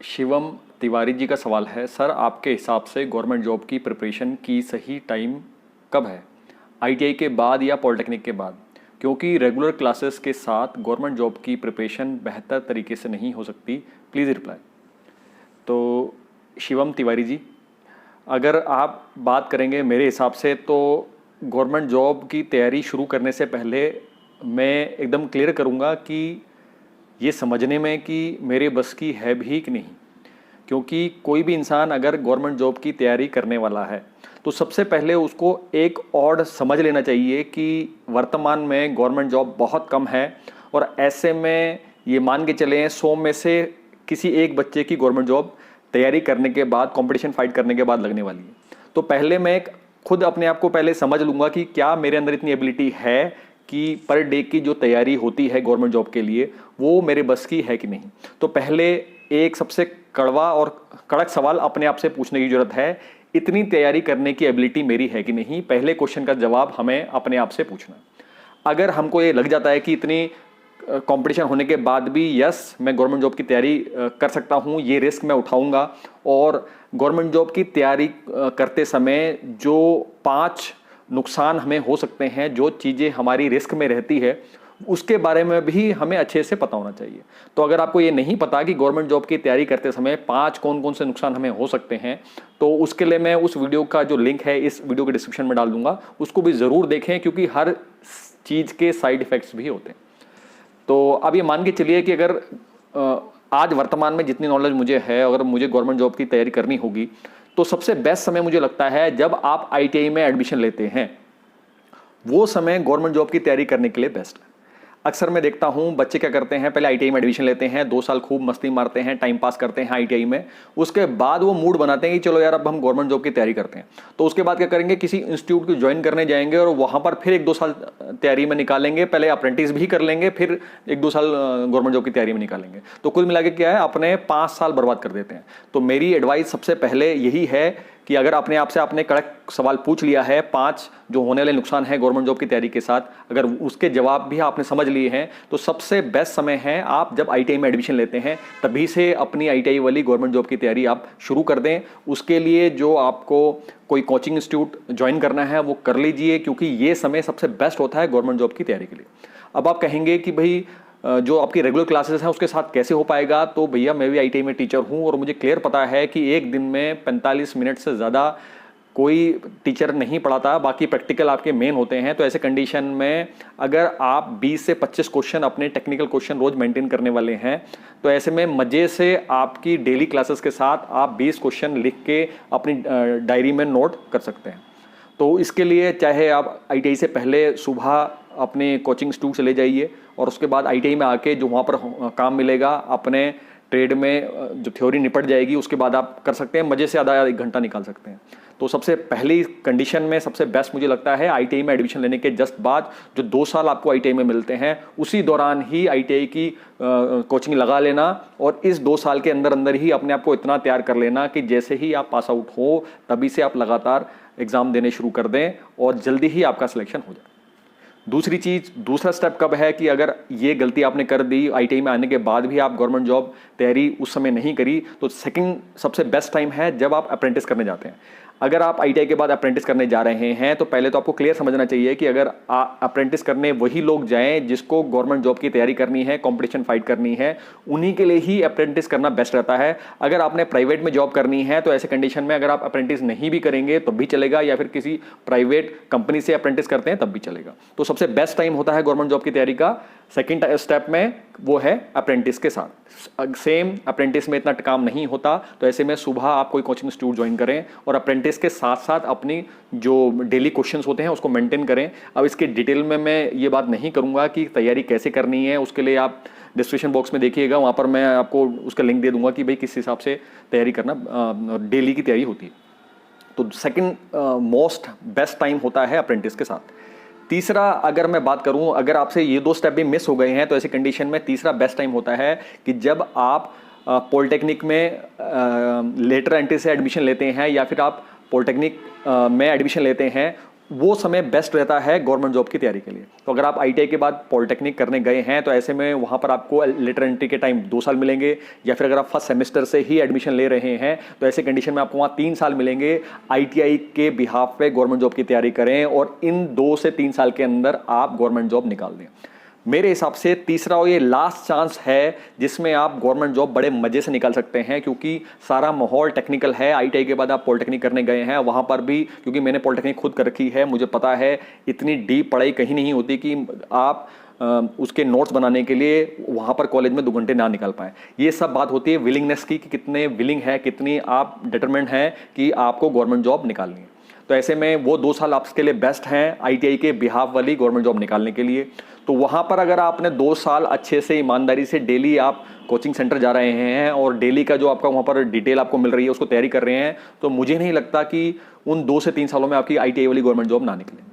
शिवम तिवारी जी का सवाल है, सर आपके हिसाब से गवर्नमेंट जॉब की प्रिपरेशन की सही टाइम कब है, आईटीआई के बाद या पॉलिटेक्निक के बाद? क्योंकि रेगुलर क्लासेस के साथ गवर्नमेंट जॉब की प्रिपरेशन बेहतर तरीके से नहीं हो सकती। Please reply. तो शिवम तिवारी जी, अगर आप बात करेंगे मेरे हिसाब से तो गवर्नमेंट जॉब की तैयारी शुरू करने से पहले मैं एकदम क्लियर करूँगा कि ये समझने में कि मेरे बस की है भी कि नहीं। क्योंकि कोई भी इंसान अगर गवर्नमेंट जॉब की तैयारी करने वाला है तो सबसे पहले उसको एक और समझ लेना चाहिए कि वर्तमान में गवर्नमेंट जॉब बहुत कम है और ऐसे में ये मान के चलें 100 में से किसी एक बच्चे की गवर्नमेंट जॉब तैयारी करने के बाद, कंपटीशन फाइट करने के बाद लगने वाली है। तो पहले मैं खुद अपने आप को पहले समझ लूँगा कि क्या मेरे अंदर इतनी एबिलिटी है कि पर डे की जो तैयारी होती है गवर्नमेंट जॉब के लिए वो मेरे बस की है कि नहीं। तो पहले एक सबसे कड़वा और कड़क सवाल अपने आप से पूछने की जरूरत है, इतनी तैयारी करने की एबिलिटी मेरी है कि नहीं। पहले क्वेश्चन का जवाब हमें अपने आप से पूछना। अगर हमको ये लग जाता है कि इतनी कंपटीशन होने के बाद भी यस मैं गवर्नमेंट जॉब की तैयारी कर सकता हूँ, ये रिस्क मैं उठाऊंगा, और गवर्नमेंट जॉब की तैयारी करते समय जो 5 नुकसान हमें हो सकते हैं, जो चीज़ें हमारी रिस्क में रहती है, उसके बारे में भी हमें अच्छे से पता होना चाहिए। तो अगर आपको ये नहीं पता कि गवर्नमेंट जॉब की तैयारी करते समय 5 कौन कौन से नुकसान हमें हो सकते हैं, तो उसके लिए मैं उस वीडियो का जो लिंक है इस वीडियो के डिस्क्रिप्शन में डाल दूंगा, उसको भी ज़रूर देखें क्योंकि हर चीज़ के साइड इफ़ेक्ट्स भी होते हैं। तो अब ये मान के चलिए कि अगर आज वर्तमान में जितनी नॉलेज मुझे है, अगर मुझे गवर्नमेंट जॉब की तैयारी करनी होगी तो सबसे बेस्ट समय मुझे लगता है जब आप आईटीआई में एडमिशन लेते हैं, वो समय गवर्नमेंट जॉब की तैयारी करने के लिए बेस्ट है। अक्सर मैं देखता हूँ बच्चे क्या करते हैं, पहले आईटीआई में एडमिशन लेते हैं, 2 साल खूब मस्ती मारते हैं, टाइम पास करते हैं आईटीआई में, उसके बाद वो मूड बनाते हैं कि चलो यार अब हम गवर्नमेंट जॉब की तैयारी करते हैं। तो उसके बाद क्या करेंगे, किसी इंस्टीट्यूट को ज्वाइन करने जाएंगे और वहाँ पर फिर 1-2 साल तैयारी में निकालेंगे, पहले अप्रेंटिस भी कर लेंगे, फिर 1-2 साल गवर्नमेंट जॉब की तैयारी में निकालेंगे। तो कुल मिला के क्या है, अपने 5 साल बर्बाद कर देते हैं। तो मेरी एडवाइस सबसे पहले यही है कि अगर अपने आप से आपने कड़क सवाल पूछ लिया है, 5 जो होने वाले नुकसान है गवर्नमेंट जॉब की तैयारी के साथ, अगर उसके जवाब भी आपने समझ लिए हैं तो सबसे बेस्ट समय है आप जब आईटीआई में एडमिशन लेते हैं तभी से अपनी आईटीआई वाली गवर्नमेंट जॉब की तैयारी आप शुरू कर दें। उसके लिए जो आपको कोई कोचिंग इंस्टीट्यूट ज्वाइन करना है वो कर लीजिए, क्योंकि ये समय सबसे बेस्ट होता है गवर्नमेंट जॉब की तैयारी के लिए। अब आप कहेंगे कि भाई जो आपकी रेगुलर क्लासेस हैं उसके साथ कैसे हो पाएगा, तो भैया मैं भी आईटीआई में टीचर हूं और मुझे क्लियर पता है कि एक दिन में 45 मिनट से ज़्यादा कोई टीचर नहीं पढ़ाता, बाकी प्रैक्टिकल आपके मेन होते हैं। तो ऐसे कंडीशन में अगर आप 20 से 25 क्वेश्चन अपने टेक्निकल क्वेश्चन रोज मेंटेन करने वाले हैं तो ऐसे में मज़े से आपकी डेली क्लासेस के साथ आप 20 क्वेश्चन लिख के अपनी डायरी में नोट कर सकते हैं। तो इसके लिए चाहे आप आईटीआई से पहले सुबह अपने कोचिंग इंस्टीट्यूट चले जाइए और उसके बाद आईटीआई में आके जो वहाँ पर काम मिलेगा अपने ट्रेड में जो थ्योरी निपट जाएगी उसके बाद आप कर सकते हैं, मज़े से आधा 1 घंटा निकाल सकते हैं। तो सबसे पहली कंडीशन में सबसे बेस्ट मुझे लगता है आईटीआई में एडमिशन लेने के जस्ट बाद जो 2 साल आपको आईटीआई में मिलते हैं उसी दौरान ही आईटीआई की कोचिंग लगा लेना और इस 2 साल के अंदर अंदर ही अपने आप को इतना तैयार कर लेना कि जैसे ही आप पास आउट हो तभी से आप लगातार एग्ज़ाम देने शुरू कर दें और जल्दी ही आपका सिलेक्शन हो जाए। दूसरी चीज़, दूसरा स्टेप कब है कि अगर ये गलती आपने कर दी, आईटीआई में आने के बाद भी आप गवर्नमेंट जॉब तैयारी उस समय नहीं करी, तो सेकंड सबसे बेस्ट टाइम है जब आप अप्रेंटिस करने जाते हैं। अगर आप आईटीआई के बाद अप्रेंटिस करने जा रहे हैं तो पहले तो आपको क्लियर समझना चाहिए कि अगर अप्रेंटिस करने वही लोग जाएं जिसको गवर्नमेंट जॉब की तैयारी करनी है, कंपटीशन फाइट करनी है, उन्हीं के लिए ही अप्रेंटिस करना बेस्ट रहता है। अगर आपने प्राइवेट में जॉब करनी है तो ऐसे कंडीशन में अगर आप अप्रेंटिस नहीं भी करेंगे तो भी चलेगा, या फिर किसी प्राइवेट कंपनी से अप्रेंटिस करते हैं तब भी चलेगा। तो सबसे बेस्ट टाइम होता है गवर्नमेंट जॉब की तैयारी का सेकंड स्टेप में, वो है अप्रेंटिस के साथ। सेम अप्रेंटिस में इतना काम नहीं होता, तो ऐसे में सुबह आप कोई कोचिंग इंस्टीट्यूट ज्वाइन करें और अप्रेंटिस के साथ साथ अपनी जो डेली क्वेश्चंस होते हैं उसको मेंटेन करें। अब इसके डिटेल में मैं ये बात नहीं करूंगा कि तैयारी कैसे करनी है, उसके लिए आप डिस्क्रिप्शन बॉक्स में देखिएगा, वहाँ पर मैं आपको उसका लिंक दे दूंगा कि भाई किस हिसाब से तैयारी करना, डेली की तैयारी होती है। तो सेकंड मोस्ट बेस्ट टाइम होता है अप्रेंटिस के साथ। तीसरा अगर मैं बात करूं, अगर आपसे ये 2 स्टेप भी मिस हो गए हैं तो ऐसी कंडीशन में तीसरा बेस्ट टाइम होता है कि जब आप पॉलिटेक्निक में लेटर एंट्री से एडमिशन लेते हैं या फिर आप पॉलिटेक्निक में एडमिशन लेते हैं वो समय बेस्ट रहता है गवर्नमेंट जॉब की तैयारी के लिए। तो अगर आप आईटीआई के बाद पॉलिटेक्निक करने गए हैं तो ऐसे में वहाँ पर आपको लेटर एंट्री के टाइम 2 साल मिलेंगे, या फिर अगर आप फर्स्ट सेमेस्टर से ही एडमिशन ले रहे हैं तो ऐसे कंडीशन में आपको वहाँ 3 साल मिलेंगे। आईटीआई के बिहाफ पे गवर्नमेंट जॉब की तैयारी करें और इन 2 से 3 साल के अंदर आप गवर्नमेंट जॉब निकाल दें। मेरे हिसाब से तीसरा और ये लास्ट चांस है जिसमें आप गवर्नमेंट जॉब बड़े मजे से निकाल सकते हैं, क्योंकि सारा माहौल टेक्निकल है। आईटीआई के बाद आप पॉलिटेक्निक करने गए हैं, वहाँ पर भी, क्योंकि मैंने पॉलिटेक्निक खुद कर रखी है, मुझे पता है इतनी डीप पढ़ाई कहीं नहीं होती कि आप उसके नोट्स बनाने के लिए वहाँ पर कॉलेज में 2 घंटे ना निकाल पाए। ये सब बात होती है विलिंगनेस की, कि कितने विलिंग है, कितनी आप डिटरमिन्ड हैं कि आपको गवर्नमेंट जॉब निकालनी है। तो ऐसे में वो 2 साल आपके लिए बेस्ट हैं आईटीआई के बिहाफ वाली गवर्नमेंट जॉब निकालने के लिए। तो वहाँ पर अगर आपने 2 साल अच्छे से ईमानदारी से डेली आप कोचिंग सेंटर जा रहे हैं और डेली का जो आपका वहाँ पर डिटेल आपको मिल रही है उसको तैयारी कर रहे हैं, तो मुझे नहीं लगता कि उन 2 से 3 सालों में आपकी आईटीआई वाली गवर्नमेंट जॉब ना निकले।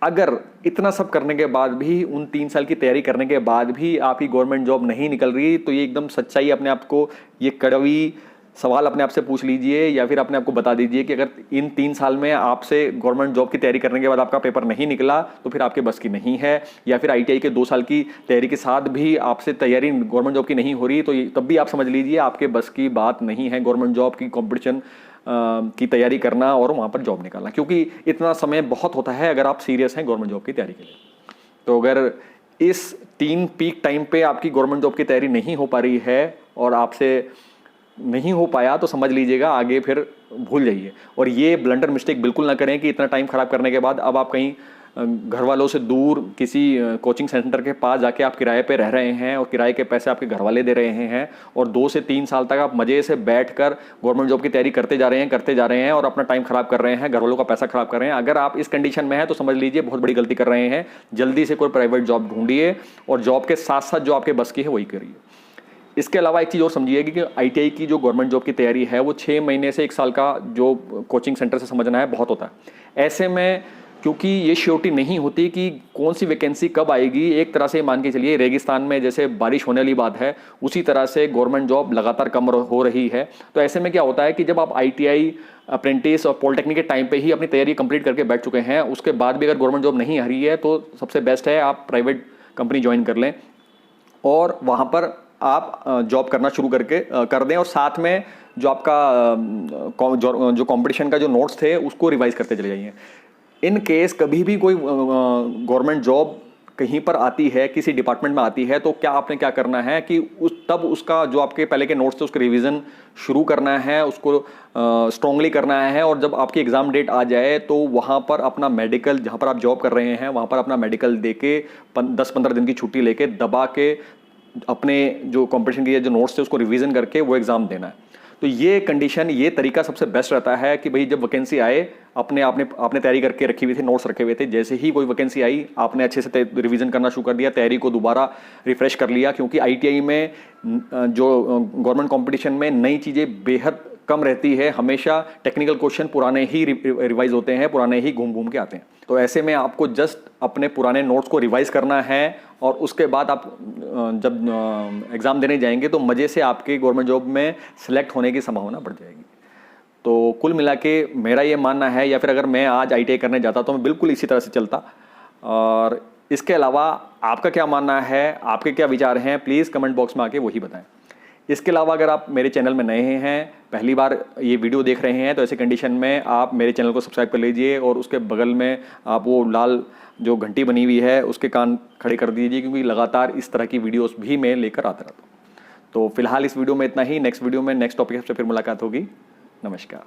अगर इतना सब करने के बाद भी, उन 3 साल की तैयारी करने के बाद भी आपकी गवर्नमेंट जॉब नहीं निकल रही, तो ये एकदम सच्चाई अपने आप को, ये कड़वी सवाल अपने आप से पूछ लीजिए, या फिर अपने आप को बता दीजिए कि अगर इन 3 साल में आपसे गवर्नमेंट जॉब की तैयारी करने के बाद आपका पेपर नहीं निकला तो फिर आपके बस की नहीं है, या फिर आईटीआई के 2 साल की तैयारी के साथ भी आपसे तैयारी गवर्नमेंट जॉब की नहीं हो रही, तो तब भी आप समझ लीजिए आपके बस की बात नहीं है गवर्नमेंट जॉब की कॉम्पिटिशन की तैयारी करना और वहाँ पर जॉब निकालना, क्योंकि इतना समय बहुत होता है अगर आप सीरियस हैं गवर्नमेंट जॉब की तैयारी के लिए। तो अगर इस 3 पीक टाइम पे आपकी गवर्नमेंट जॉब की तैयारी नहीं हो पा रही है और आपसे नहीं हो पाया, तो समझ लीजिएगा आगे फिर भूल जाइए। और ये ब्लंडर मिस्टेक बिल्कुल ना करें कि इतना टाइम खराब करने के बाद अब आप कहीं घर वालों से दूर किसी कोचिंग सेंटर के पास जाके आप किराए पे रह रहे हैं और किराए के पैसे आपके घर वाले दे रहे हैं, और 2 से 3 साल तक आप मजे से बैठकर गवर्नमेंट जॉब की तैयारी करते जा रहे हैं और अपना टाइम खराब कर रहे हैं, घर वालों का पैसा खराब कर रहे हैं। अगर आप इस कंडीशन में हैं तो समझ लीजिए बहुत बड़ी गलती कर रहे हैं। जल्दी से कोई प्राइवेट जॉब ढूंढिए और जॉब के साथ साथ जो आपके बस की है वही करिए। इसके अलावा एक चीज़ और समझिएगा कि आईटीआई की जो गवर्नमेंट जॉब की तैयारी है वो 6 महीने से 1 साल का जो कोचिंग सेंटर से समझना है बहुत होता है। ऐसे में क्योंकि ये श्योरिटी नहीं होती कि कौन सी वैकेंसी कब आएगी, एक तरह से मान के चलिए रेगिस्तान में जैसे बारिश होने वाली बात है, उसी तरह से गवर्नमेंट जॉब लगातार कम हो रही है। तो ऐसे में क्या होता है कि जब आप आईटीआई, अप्रेंटिस और पॉलिटेक्निक के टाइम पे ही अपनी तैयारी कंप्लीट करके बैठ चुके हैं, उसके बाद भी अगर गवर्नमेंट जॉब नहीं आ रही है तो सबसे बेस्ट है आप प्राइवेट कंपनी ज्वाइन कर लें और वहाँ पर आप जॉब करना शुरू कर दें, और साथ में जो आपका जो कंपटीशन का जो नोट्स थे उसको रिवाइज करते चले जाइए। इन केस कभी भी कोई गवर्नमेंट जॉब कहीं पर आती है, किसी डिपार्टमेंट में आती है, तो आपने क्या करना है कि तब उसका जो आपके पहले के नोट्स थे उसका रिवीजन शुरू करना है, उसको स्ट्रांगली करना है, और जब आपकी एग्ज़ाम डेट आ जाए तो वहाँ पर अपना मेडिकल, जहाँ पर आप जॉब कर रहे हैं वहाँ पर अपना मेडिकल दे के 10-15 दिन की छुट्टी लेके दबा के अपने जो कंपटीशन के जो नोट्स थे उसको रिवीजन करके वो एग्ज़ाम देना है। तो ये कंडीशन, ये तरीका सबसे बेस्ट रहता है कि भाई जब वैकेंसी आए, आपने तैयारी करके रखी हुई थी, नोट्स रखे हुए थे, जैसे ही कोई वैकेंसी आई आपने अच्छे से रिवीजन करना शुरू कर दिया, तैयारी को दोबारा रिफ्रेश कर लिया, क्योंकि आईटीआई में जो गवर्नमेंट कंपटीशन में नई चीज़ें बेहद कम रहती है। हमेशा टेक्निकल क्वेश्चन पुराने ही रिवाइज होते हैं, पुराने ही घूम घूम के आते हैं। तो ऐसे में आपको जस्ट अपने पुराने नोट्स को रिवाइज करना है और उसके बाद आप जब एग्ज़ाम देने जाएंगे तो मज़े से आपके गवर्नमेंट जॉब में सिलेक्ट होने की संभावना बढ़ जाएगी। तो कुल मिला के मेरा ये मानना है, या फिर अगर मैं आज आईटीआई करने जाता तो मैं बिल्कुल इसी तरह से चलता। और इसके अलावा आपका क्या मानना है, आपके क्या विचार हैं, प्लीज़ कमेंट बॉक्स में आके वही बताएं। इसके अलावा अगर आप मेरे चैनल में नए हैं, पहली बार ये वीडियो देख रहे हैं, तो ऐसे कंडीशन में आप मेरे चैनल को सब्सक्राइब कर लीजिए और उसके बगल में आप वो लाल जो घंटी बनी हुई है उसके कान खड़े कर दीजिए, क्योंकि लगातार इस तरह की वीडियोस भी मैं लेकर आता रहता हूँ। तो फिलहाल इस वीडियो में इतना ही। नेक्स्ट वीडियो में नेक्स्ट टॉपिक से फिर मुलाकात होगी। नमस्कार।